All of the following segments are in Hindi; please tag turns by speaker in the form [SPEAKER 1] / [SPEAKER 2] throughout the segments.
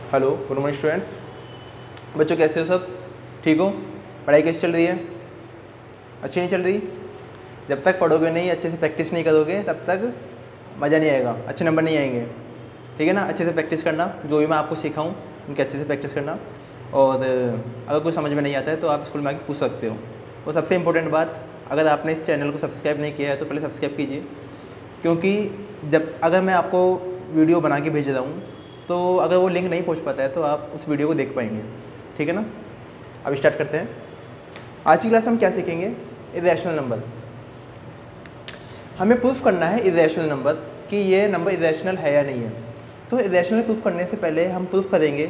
[SPEAKER 1] Hello, good morning students. बच्चों कैसे हो सब? ठीक हो? पढ़ाई कैसी चल रही है? अच्छी नहीं चल रही? जब तक पढ़ोगे नहीं, अच्छे से प्रैक्टिस नहीं करोगे, तब तक मज़ा नहीं आएगा, अच्छे नंबर नहीं आएंगे। ठीक है ना? अच्छे से प्रैक्टिस करना, जो भी मैं आपको सिखाऊं उनके अच्छे से प्रैक्टिस करना। और अगर कुछ समझ में नहीं आता है तो आप स्कूल में आके पूछ सकते हो। और सबसे इम्पोर्टेंट बात, अगर आपने इस चैनल को सब्सक्राइब नहीं किया है तो पहले सब्सक्राइब कीजिए, क्योंकि अगर मैं आपको वीडियो बना के भेज रहा हूँ तो अगर वो लिंक नहीं पहुँच पाता है तो आप उस वीडियो को देख पाएंगे। ठीक है ना? अब स्टार्ट करते हैं। आज की क्लास में हम क्या सीखेंगे? Irrational number. हमें प्रूफ करना है इरेशनल नंबर कि ये नंबर इरेशनल है या नहीं है। तो इरेशनल प्रूफ करने से पहले हम प्रूफ करेंगे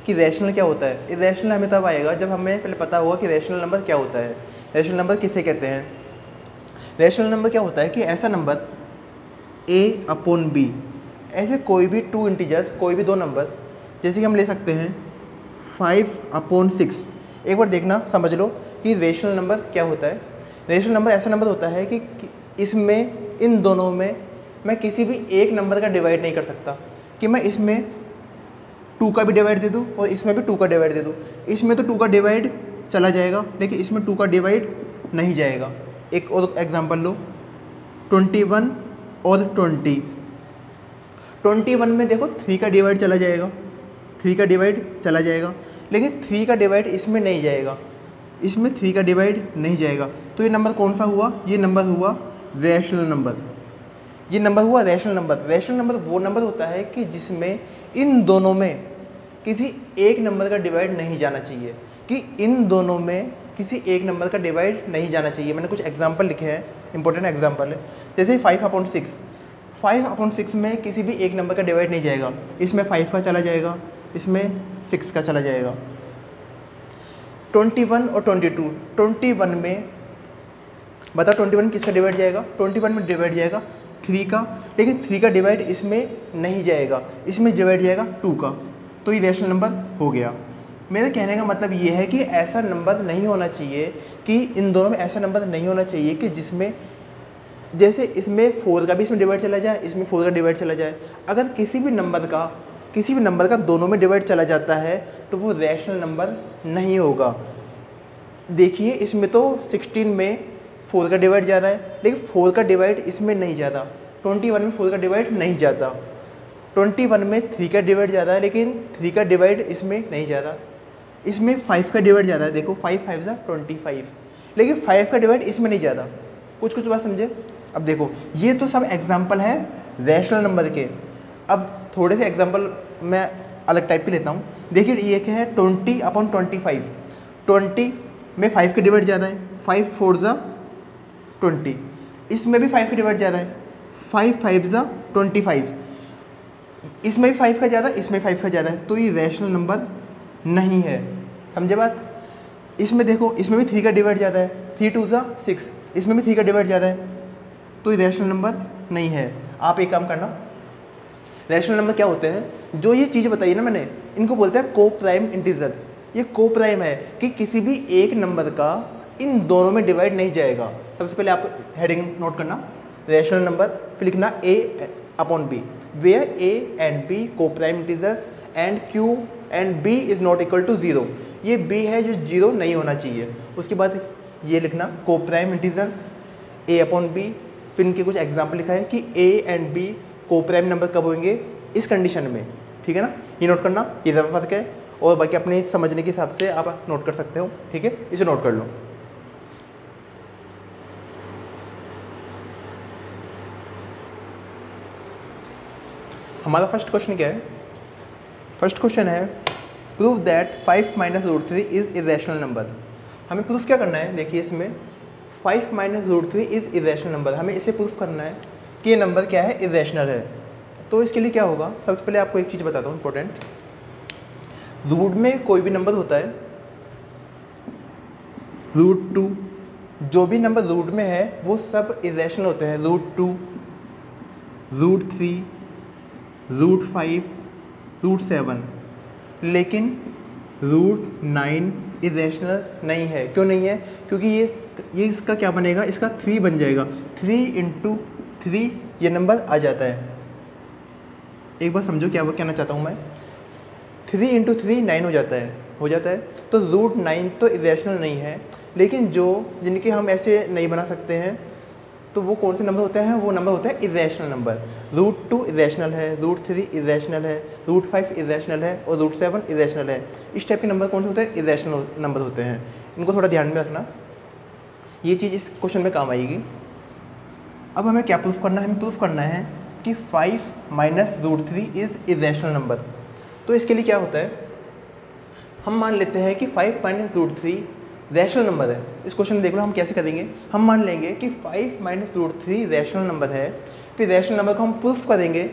[SPEAKER 1] कि रैशनल क्या होता है। इरेशनल हमें तब आएगा जब हमें पहले पता होगा कि रैशनल नंबर क्या होता है, रैशनल नंबर किसे कहते हैं। रैशनल नंबर क्या होता है कि ऐसा नंबर a/b, ऐसे कोई भी टू इंटीजर्स, कोई भी दो नंबर, जैसे कि हम ले सकते हैं 5/6। एक बार देखना, समझ लो कि रेशनल नंबर क्या होता है। रेशनल नंबर ऐसा नंबर होता है कि इसमें, इन दोनों में मैं किसी भी एक नंबर का डिवाइड नहीं कर सकता, कि मैं इसमें 2 का भी डिवाइड दे दूँ और इसमें भी 2 का डिवाइड दे दूँ। इसमें तो 2 का डिवाइड चला जाएगा, लेकिन इसमें 2 का डिवाइड नहीं जाएगा। एक और एग्जांपल लो, 21 और 20। 21 में देखो 3 का डिवाइड चला जाएगा, 3 का डिवाइड चला जाएगा, लेकिन 3 का डिवाइड इसमें नहीं जाएगा, इसमें 3 का डिवाइड नहीं जाएगा। तो ये नंबर कौन सा हुआ? ये नंबर हुआ रैशनल नंबर। ये नंबर हुआ रैशनल नंबर। रैशनल नंबर वो नंबर होता है कि जिसमें इन दोनों में किसी एक नंबर का डिवाइड नहीं जाना चाहिए, कि इन दोनों में किसी एक नंबर का डिवाइड नहीं जाना चाहिए। मैंने कुछ एग्जांपल लिखे हैं, इंपॉर्टेंट एग्जांपल है। जैसे 5/6, 5/6 में किसी भी एक नंबर का डिवाइड नहीं जाएगा। इसमें 5 का चला जाएगा, इसमें 6 का चला जाएगा। 21 और 22, 21 में बताओ 21 किसका डिवाइड जाएगा? 21 में डिवाइड जाएगा 3 का, लेकिन 3 का डिवाइड इसमें नहीं जाएगा, इसमें डिवाइड जाएगा 2 का। तो ये रैशनल नंबर हो गया। मेरे कहने का मतलब ये है कि ऐसा नंबर नहीं होना चाहिए, कि इन दोनों में ऐसा नंबर नहीं होना चाहिए कि जिसमें, जैसे इसमें 4 का भी इसमें डिवाइड चला जाए, इसमें 4 का डिवाइड चला जाए। अगर किसी भी नंबर का दोनों में डिवाइड चला जाता है तो वो रैशनल नंबर नहीं होगा। देखिए, इसमें तो 16 में 4 का डिवाइड जा रहा है, लेकिन 4 का डिवाइड इसमें नहीं जाता। 21 में 4 का डिवाइड नहीं जाता। 21 में 3 का डिवाइड जाता है, लेकिन 3 का डिवाइड इसमें नहीं जाता। इसमें 5 का डिवाइड जाता है, देखो 5 5 ज़ा 25, लेकिन 5 का डिवाइड इसमें नहीं जाता। कुछ बात समझे? अब देखो, ये तो सब एग्जाम्पल है रैशनल नंबर के। अब थोड़े से एग्जाम्पल मैं अलग टाइप के लेता हूँ। देखिए, ये क्या है? 20/25। 20 में 5 का डिवाइड जाता है, 5 4 ज़ा 20। इसमें भी 5 का डिवाइड जाता है, 5 5 ज़ा 25। इसमें भी 5 का ज़्यादा, इसमें 5 का ज़्यादा है, तो ये रैशनल नंबर नहीं है। समझे बात? इसमें देखो, इसमें भी 3 का डिवाइड ज़्यादा है, 3 2 ज़ा 6, इसमें भी 3 का डिवाइड ज़्यादा है, तो ये रैशनल नंबर नहीं है। आप एक काम करना, रैशनल नंबर क्या होते हैं, जो ये चीज़ बताई ना मैंने, इनको बोलते हैं को प्राइम इंटीजर। ये को प्राइम है कि किसी भी एक नंबर का इन दोनों में डिवाइड नहीं जाएगा। सबसे पहले आप हेडिंग नोट करना, रैशनल नंबर, फिर लिखना a/b, where a and b को prime integers and q and b is not equal to 0। ये b है जो 0 नहीं होना चाहिए। उसके बाद ये लिखना को प्राइम इंटीजर्स a/b, फिर इनके कुछ एग्जाम्पल लिखा है कि a and b को प्राइम नंबर कब होंगे, इस कंडीशन में। ठीक है ना? ये नोट करना, ये ज़्यादा फर्क है, और बाकी अपने समझने के हिसाब से आप नोट कर सकते हो। ठीक है, इसे नोट कर लो। हमारा फर्स्ट क्वेश्चन क्या है? फर्स्ट क्वेश्चन है prove that 5 - √3 is irrational number. हमें प्रूफ क्या करना है? देखिए, इसमें 5 - √3 इज़ इरेशनल नंबर। हमें इसे प्रूफ करना है कि ये नंबर क्या है, इरेशनल है। तो इसके लिए क्या होगा? सबसे पहले आपको एक चीज़ बताता हूँ इंपॉर्टेंट। रूट में कोई भी नंबर होता है, √2, जो भी नंबर रूट में है वो सब इरेशनल होते हैं। √2, √3, √5, √7, लेकिन √9 इरेशनल नहीं है। क्यों नहीं है? क्योंकि ये इसका क्या बनेगा? इसका 3 बन जाएगा। 3 × 3 ये नंबर आ जाता है। एक बार समझो क्या कहना चाहता हूँ मैं। 3 इंटू 3 9 हो जाता है। तो √9 तो इरेशनल नहीं है, लेकिन जिनके हम ऐसे नहीं बना सकते हैं तो वो कौन से नंबर होते हैं? वो नंबर होते हैं इरेशनल नंबर। √2 इरेशनल है, √3 इरेशनल है, √5 इरेशनल है और √7 इरेशनल है। इस टाइप के नंबर कौन से होते हैं? इरेशनल नंबर होते हैं। इनको थोड़ा ध्यान में रखना, ये चीज़ इस क्वेश्चन में काम आएगी। अब हमें क्या प्रूफ करना है? हमें प्रूफ करना है कि 5 माइनस √3 इज़ इरेशनल नंबर। तो इसके लिए क्या होता है, हम मान लेते हैं कि 5 माइनस √3 रैशनल नंबर है। इस क्वेश्चन में देख लो हम कैसे करेंगे। हम मान लेंगे कि 5 माइनस √3 रैशनल नंबर है, फिर रैशनल नंबर को हम प्रूफ करेंगे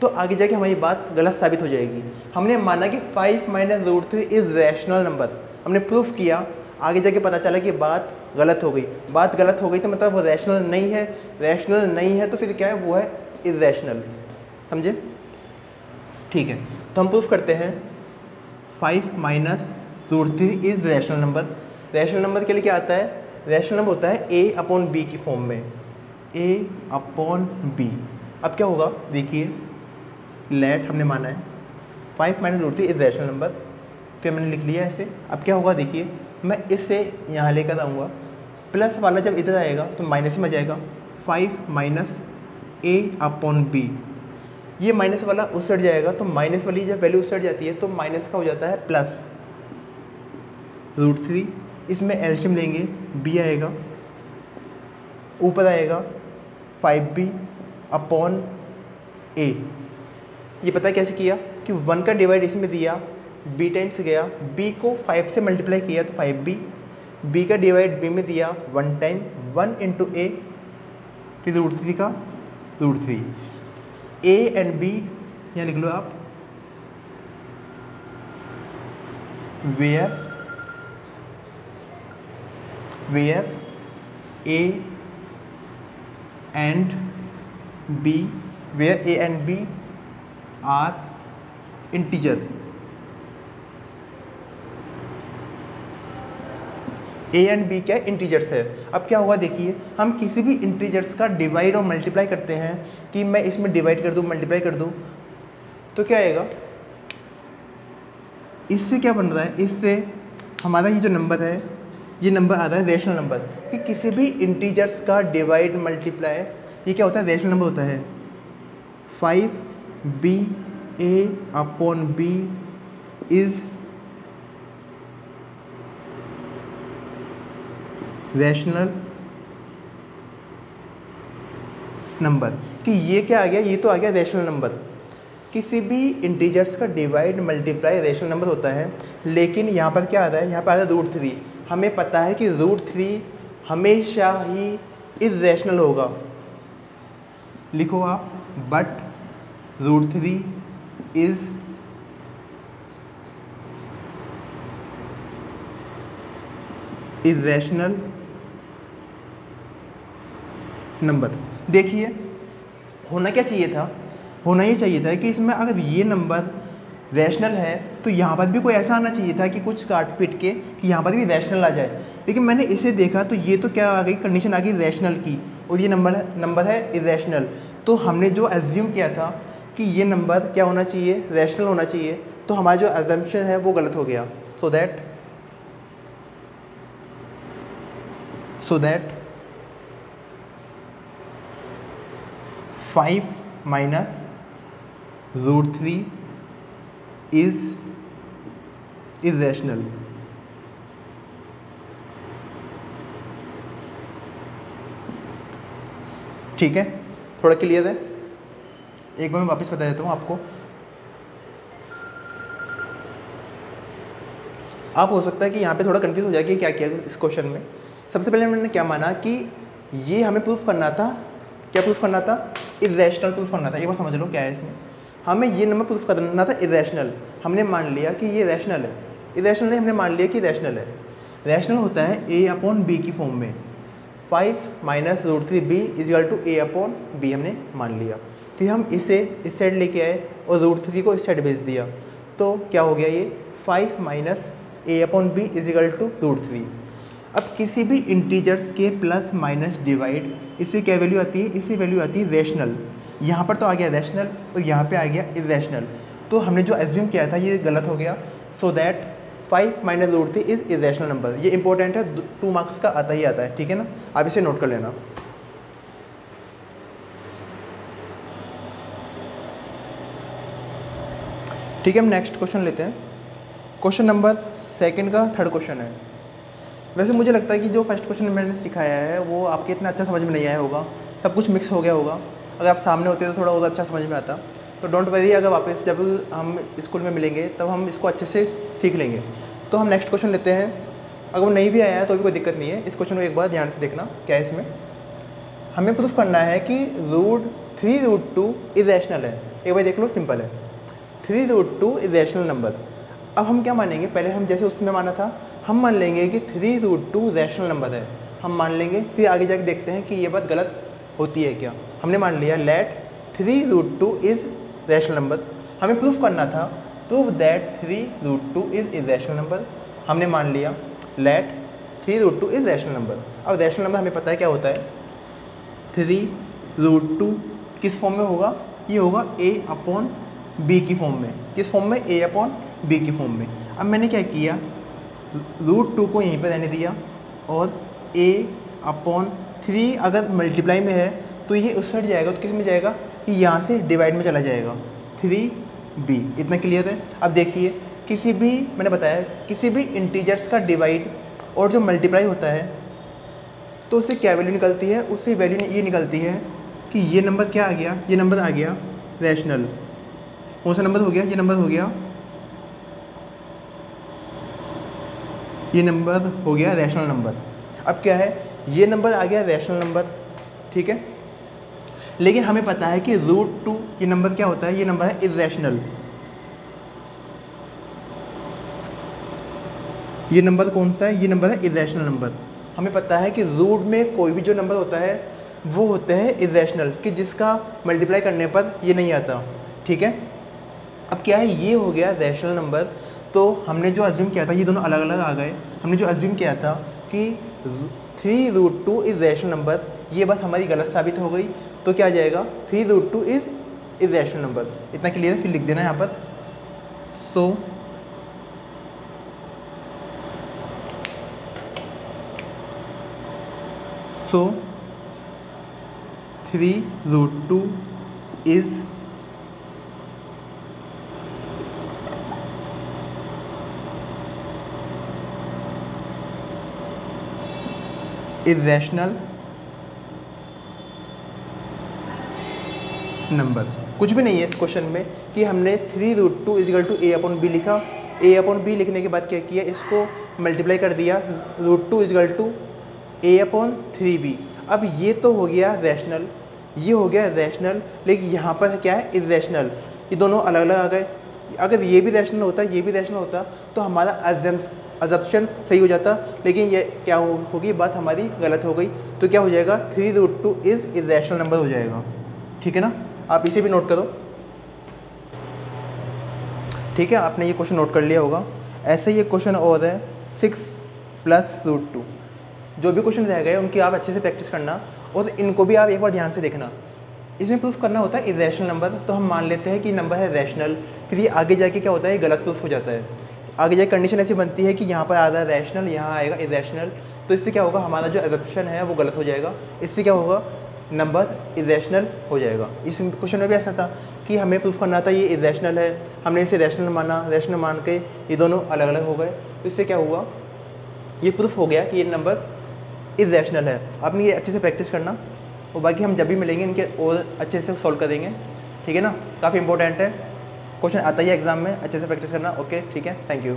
[SPEAKER 1] तो आगे जाके हमारी बात गलत साबित हो जाएगी। हमने माना कि 5 माइनस √3 इज़ रैशनल नंबर, हमने प्रूफ किया, आगे जाके पता चला कि बात गलत हो गई। बात गलत हो गई तो मतलब वो रैशनल नहीं है, रैशनल नहीं है तो फिर क्या है? वो है इरेशनल। समझे? ठीक है, तो हम प्रूफ करते हैं 5 minus √3 is rational number. Rational number के लिए क्या आता है? रैशनल नंबर होता है a/b की फॉर्म में, a/b। अब क्या होगा देखिए, लेट हमने माना है 5 माइनस √3 इज़ रैशनल नंबर, फिर मैंने लिख लिया ऐसे। अब क्या होगा देखिए, मैं इससे यहाँ लेकर आऊँगा, प्लस वाला जब इधर आएगा तो माइनस में आ जाएगा। 5 माइनस a/b, ये माइनस वाला उस साइड जाएगा तो माइनस वाली जब वैल्यू उस साइड जाती है तो माइनस का हो जाता है प्लस √3। इसमें एलसीएम लेंगे, b आएगा, ऊपर आएगा 5b/a। ये पता है कैसे किया कि 1 का डिवाइड इसमें दिया, b टाइम्स गया, b को 5 से मल्टीप्लाई किया तो 5b, b का डिवाइड b में दिया 1 टाइम, 1 इंटू a, फिर √3 का √3। a एंड b यहाँ लिख लो आप, where a and b, where a and b are integer। a and b क्या है? इंटीजर्स है। अब क्या होगा देखिए, हम किसी भी इंटीजर्स का डिवाइड और मल्टीप्लाई करते हैं कि मैं इसमें डिवाइड कर दूं, मल्टीप्लाई कर दूं, तो क्या आएगा? इससे क्या बन रहा है? इससे हमारा ये जो नंबर है, ये नंबर आ रहा है रैशनल नंबर। कि किसी भी इंटीजर्स का डिवाइड मल्टीप्लाई, ये क्या होता है? रैशनल नंबर होता है। 5ba/b is rational number. कि ये क्या आ गया? ये तो आ गया रैशनल नंबर। किसी भी इंटीजर्स का डिवाइड मल्टीप्लाई रैशनल नंबर होता है, लेकिन यहाँ पर क्या आ रहा है? यहाँ पर आ रहा है √3। हमें पता है कि √3 हमेशा ही इरेशनल होगा। लिखो आप, बट √3 इज इरेशनल नंबर। देखिए होना क्या चाहिए था? होना ये चाहिए था कि इसमें अगर ये नंबर रैशनल है तो यहाँ पर भी कोई ऐसा आना चाहिए था कि कुछ काट पीट के कि यहाँ पर भी रैशनल आ जाए। लेकिन मैंने इसे देखा तो ये तो क्या आ गई? कंडीशन आ गई रैशनल की, और ये नंबर है इरेशनल। तो हमने जो एज्यूम किया था कि ये नंबर क्या होना चाहिए? रैशनल होना चाहिए, तो हमारा जो एजम्पशन है वो गलत हो गया। So that 5 minus √3 is irrational. ठीक है, थोड़ा क्लियर है? एक बार मैं वापस बता देता हूँ आपको। आप हो सकता है कि यहाँ पे थोड़ा कंफ्यूज हो जाए कि क्या किया इस क्वेश्चन में। सबसे पहले मैंने क्या माना कि ये हमें प्रूफ करना था, क्या प्रूफ करना था? इरेशनल प्रूफ करना था। एक बार समझ लो क्या है इसमें। हमें ये नंबर प्रूफ करना था इरेशनल। हमने मान लिया कि ये रैशनल है, इरेशनल नहीं, हमने मान लिया कि रैशनल है। रैशनल होता है a/b की फॉर्म में। 5 minus √3b is equal to a/b हमने मान लिया। फिर हम इसे इस साइड लेके आए और √3 को इस साइड भेज दिया, तो क्या हो गया? ये 5 माइनस a/b इजिकल टू √3। अब किसी भी इंटीजर्स के प्लस माइनस डिवाइड, इससे क्या वैल्यू आती है? इससे वैल्यू आती है रैशनल। यहाँ पर तो आ गया रैशनल और यहाँ पे आ गया इरेशनल। तो हमने जो एज्यूम किया था ये गलत हो गया। So that 5 minus root 3 is irrational number. ये इंपॉर्टेंट है, 2 मार्क्स का आता ही आता है, ठीक है ना, आप इसे नोट कर लेना। ठीक है, हम नेक्स्ट क्वेश्चन लेते हैं। क्वेश्चन नंबर 2 का 3rd क्वेश्चन है। वैसे मुझे लगता है कि जो फर्स्ट क्वेश्चन मैंने सिखाया है वो आपके इतना अच्छा समझ में नहीं आया होगा, सब कुछ मिक्स हो गया होगा। अगर आप सामने होते तो थोड़ा और अच्छा समझ में आता। तो डोंट वरी, अगर वापस जब हम स्कूल में मिलेंगे तब हम इसको अच्छे से सीख लेंगे। तो हम नेक्स्ट क्वेश्चन लेते हैं। अगर वो नहीं भी आया है तो भी कोई दिक्कत नहीं है, इस क्वेश्चन को एक बार ध्यान से देखना क्या है इसमें। हमें प्रूफ करना है कि √3√2 इरेशनल है। एक बार देख लो, सिंपल है, 3√2 इरेशनल नंबर। अब हम क्या मानेंगे, पहले हम जैसे उसमें माना था हम मान लेंगे कि 3√2 रैशनल नंबर है, हम मान लेंगे, फिर आगे जाके देखते हैं कि ये बात गलत होती है क्या। हमने मान लिया लेट 3√2 इज़ रैशनल नंबर। हमें प्रूफ करना था, prove that 3√2 is irrational number. हमने मान लिया लेट 3√2 इज़ रैशनल नंबर। अब रैशनल नंबर हमें पता है क्या होता है, 3√2 किस फॉर्म में होगा, ये होगा a/b की फॉर्म में। किस फॉर्म में, a/b की फॉर्म में। अब मैंने क्या किया, √2 को यहीं पर रहने दिया और a/3 अगर मल्टीप्लाई में है तो ये उस साइड जाएगा, तो किस में जाएगा, कि यहाँ से डिवाइड में चला जाएगा, 3b। इतना क्लियर है। अब देखिए, किसी भी, मैंने बताया किसी भी इंटीजर्स का डिवाइड और जो मल्टीप्लाई होता है तो उससे क्या वैल्यू निकलती है, उससे वैल्यू ये निकलती है कि ये नंबर क्या आ गया, ये नंबर आ गया रैशनल। कौन सा नंबर हो गया, ये नंबर हो गया, ये नंबर हो गया रैशनल नंबर। अब क्या है, ये नंबर आ गया रैशनल नंबर, ठीक है। लेकिन हमें पता है कि √2 ये नंबर क्या होता है, ये नंबर है इरेशनल। ये नंबर कौन सा है, ये नंबर है इरेशनल नंबर। हमें पता है कि रूट में कोई भी जो नंबर होता है वो होता है इरेशनल, कि जिसका मल्टीप्लाई करने पर ये नहीं आता, ठीक है। अब क्या है, ये हो गया रैशनल नंबर। तो हमने जो अज्यूम किया था, ये दोनों अलग अलग आ गए। हमने जो अज्यूम किया था कि 3√2 इज़ रैशनल नंबर, ये बात हमारी गलत साबित हो गई। तो क्या आ जाएगा, 3√2 इज़ इरेशनल नंबर। इतना क्लियर है, फिर लिख देना यहाँ पर। सो 3√2 इज़ इरेशनल नंबर। कुछ भी नहीं है इस क्वेश्चन में कि हमने 3√2 = a/b लिखा, a/b लिखने के बाद क्या किया, इसको मल्टीप्लाई कर दिया, √2 = a/3b। अब ये तो हो गया रैशनल, ये हो गया रैशनल, लेकिन यहाँ पर क्या है, इरेशनल। ये दोनों अलग अलग आ गए। अगर ये भी रैशनल होता, ये भी रैशनल होता तो हमारा अजम्पशन सही हो जाता, लेकिन ये क्या होगी, बात हमारी गलत हो गई। तो क्या हो जाएगा, 3√2 इज़ इरेशनल नंबर हो जाएगा, ठीक है ना। आप इसे भी नोट करो, ठीक है। आपने ये क्वेश्चन नोट कर लिया होगा। ऐसे ही एक क्वेश्चन और है 6 + √2। जो भी क्वेश्चन रह गए उनकी आप अच्छे से प्रैक्टिस करना और इनको भी आप एक बार ध्यान से देखना। इसमें प्रूफ करना होता है इरेशनल नंबर, तो हम मान लेते हैं कि नंबर है रैशनल। फिर ये आगे जाके क्या होता है, गलत प्रूफ हो जाता है। आगे जाके कंडीशन ऐसी बनती है कि यहाँ पर आ रहा है रैशनल, यहाँ आएगा इरेशनल। तो इससे क्या होगा, हमारा जो एजम्पशन है वो गलत हो जाएगा। इससे क्या होगा, नंबर इरेशनल हो जाएगा। इस क्वेश्चन में भी ऐसा था कि हमें प्रूफ करना था ये इरेशनल है, हमने इसे रैशनल माना, रैशनल मान के ये दोनों अलग अलग हो गए। तो इससे क्या हुआ, ये प्रूफ हो गया कि ये नंबर इरेशनल है। आपने ये अच्छे से प्रैक्टिस करना और बाकी हम जब भी मिलेंगे इनके और अच्छे से सॉल्व कर देंगे, ठीक है ना। काफ़ी इंपॉर्टेंट है, क्वेश्चन आता ही है एग्जाम में, अच्छे से प्रैक्टिस करना। ओके, ठीक है, थैंक यू।